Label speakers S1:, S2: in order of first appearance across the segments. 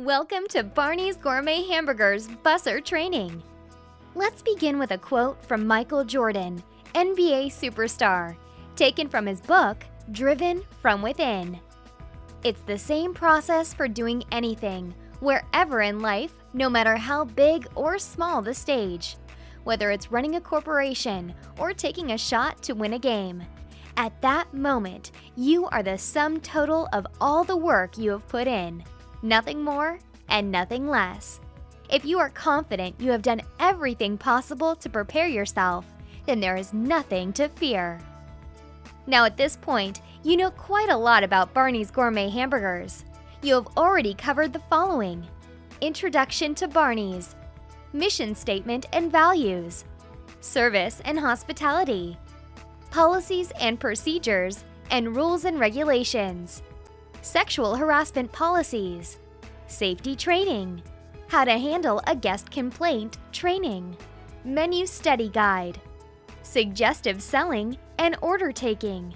S1: Welcome to Barney's Gourmet Hamburgers Busser Training. Let's begin with a quote from Michael Jordan, NBA superstar, taken from his book, Driven from Within. It's the same process for doing anything, wherever in life, no matter how big or small the stage. Whether it's running a corporation or taking a shot to win a game. At that moment, you are the sum total of all the work you have put in. Nothing more and nothing less. If you are confident you have done everything possible to prepare yourself, then there is nothing to fear. Now at this point, you know quite a lot about Barney's Gourmet Hamburgers. You have already covered the following: Introduction to Barney's, Mission Statement and Values, Service and Hospitality, Policies and Procedures, and Rules and Regulations, Sexual Harassment Policies, Safety Training, How to Handle a Guest Complaint Training, Menu Study Guide, Suggestive Selling, and Order Taking.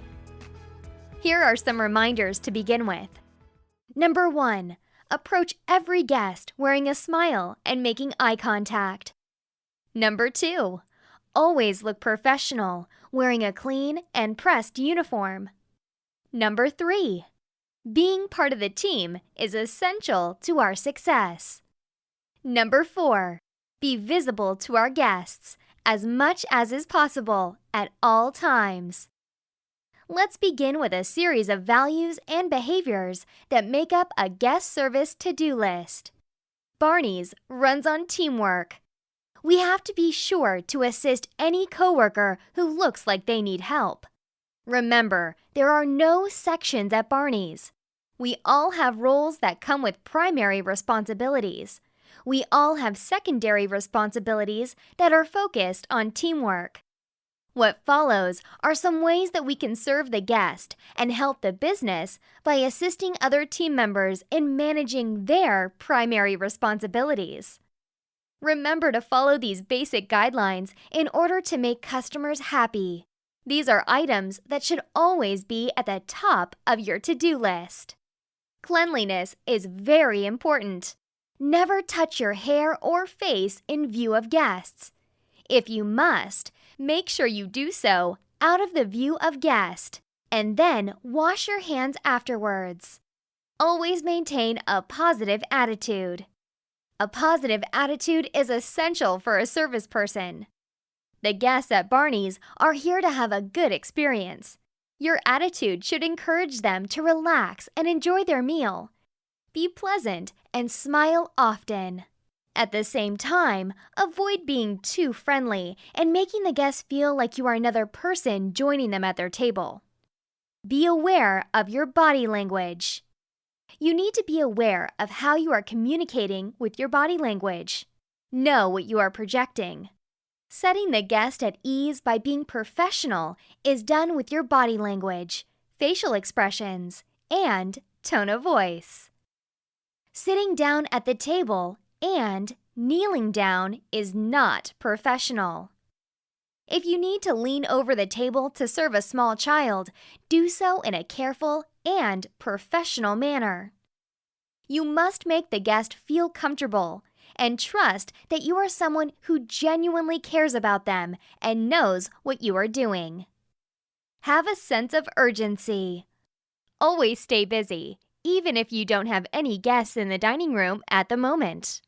S1: Here are some reminders to begin with. Number 1. Approach every guest wearing a smile and making eye contact. Number 2. Always look professional, wearing a clean and pressed uniform. Number 3. Being part of the team is essential to our success. Number 4. Be visible to our guests as much as is possible at all times. Let's begin with a series of values and behaviors that make up a guest service to-do list. Barney's runs on teamwork. We have to be sure to assist any coworker who looks like they need help. Remember, there are no sections at Barney's. We all have roles that come with primary responsibilities. We all have secondary responsibilities that are focused on teamwork. What follows are some ways that we can serve the guest and help the business by assisting other team members in managing their primary responsibilities. Remember to follow these basic guidelines in order to make customers happy. These are items that should always be at the top of your to-do list. Cleanliness is very important. Never touch your hair or face in view of guests. If you must, make sure you do so out of the view of guest, and then wash your hands afterwards. Always maintain a positive attitude. A positive attitude is essential for a service person. The guests at Barney's are here to have a good experience. Your attitude should encourage them to relax and enjoy their meal. Be pleasant and smile often. At the same time, avoid being too friendly and making the guests feel like you are another person joining them at their table. Be aware of your body language. You need to be aware of how you are communicating with your body language. Know what you are projecting. Setting the guest at ease by being professional is done with your body language, facial expressions, and tone of voice. Sitting down at the table and kneeling down is not professional. If you need to lean over the table to serve a small child, do so in a careful and professional manner. You must make the guest feel comfortable and trust that you are someone who genuinely cares about them and knows what you are doing. Have a sense of urgency. Always stay busy, even if you don't have any guests in the dining room at the moment.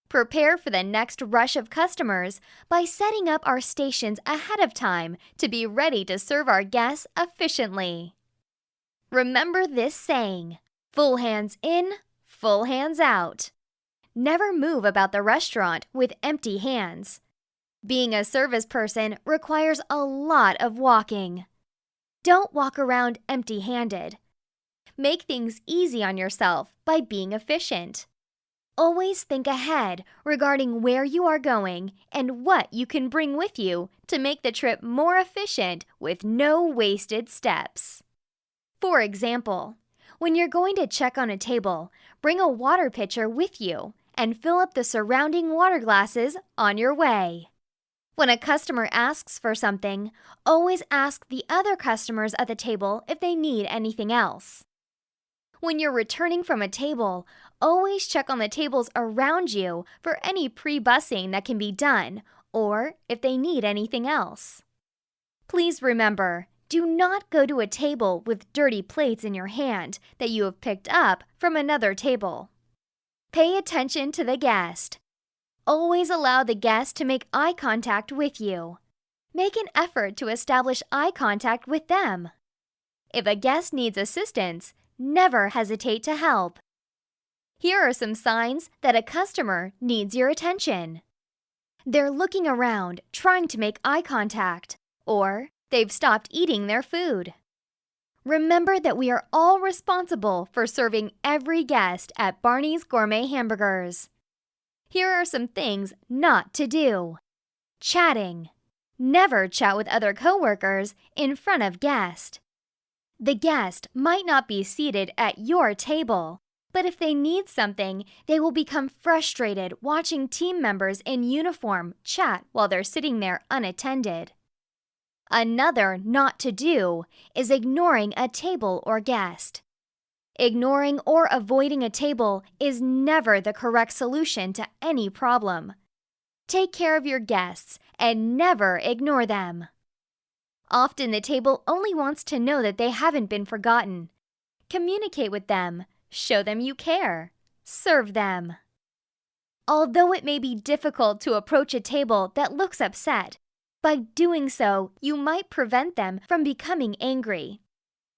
S1: Prepare for the next rush of customers by setting up our stations ahead of time to be ready to serve our guests efficiently. Remember this saying, full hands in, full hands out. Never move about the restaurant with empty hands. Being a service person requires a lot of walking. Don't walk around empty-handed. Make things easy on yourself by being efficient. Always think ahead regarding where you are going and what you can bring with you to make the trip more efficient with no wasted steps. For example, when you're going to check on a table, bring a water pitcher with you and fill up the surrounding water glasses on your way. When a customer asks for something, always ask the other customers at the table if they need anything else. When you're returning from a table, Always check on the tables around you for any pre-bussing that can be done, or if they need anything else. Please remember, do not go to a table with dirty plates in your hand that you have picked up from another table. Pay attention to the guest. Always allow the guest to make eye contact with you. Make an effort to establish eye contact with them. If a guest needs assistance, never hesitate to help. Here are some signs that a customer needs your attention. They're looking around, trying to make eye contact, or they've stopped eating their food. Remember that we are all responsible for serving every guest at Barney's Gourmet Hamburgers. Here are some things not to do. Chatting. Never chat with other coworkers in front of guests. The guest might not be seated at your table, but if they need something, they will become frustrated watching team members in uniform chat while they're sitting there unattended. Another not to do is ignoring a table or guest. Ignoring or avoiding a table is never the correct solution to any problem. Take care of your guests and never ignore them. Often the table only wants to know that they haven't been forgotten. Communicate with them. Show them you care. Serve them. Although it may be difficult to approach a table that looks upset, by doing so, you might prevent them from becoming angry.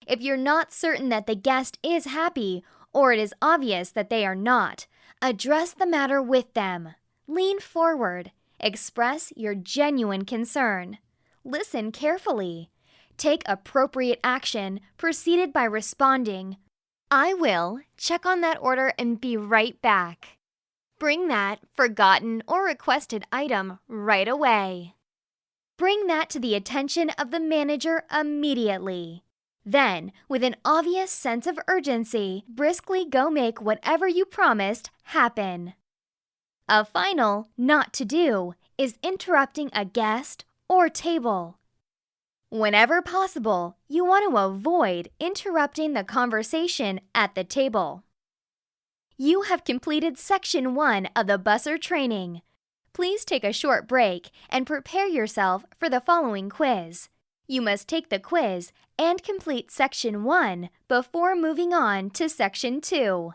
S1: If you're not certain that the guest is happy, or it is obvious that they are not, address the matter with them. Lean forward. Express your genuine concern. Listen carefully. Take appropriate action, preceded by responding, "I will check on that order and be right back." Bring that forgotten or requested item right away. Bring that to the attention of the manager immediately. Then, with an obvious sense of urgency, briskly go make whatever you promised happen. A final not to do is interrupting a guest or table. Whenever possible, you want to avoid interrupting the conversation at the table. You have completed Section 1 of the Busser training. Please take a short break and prepare yourself for the following quiz. You must take the quiz and complete Section 1 before moving on to Section 2.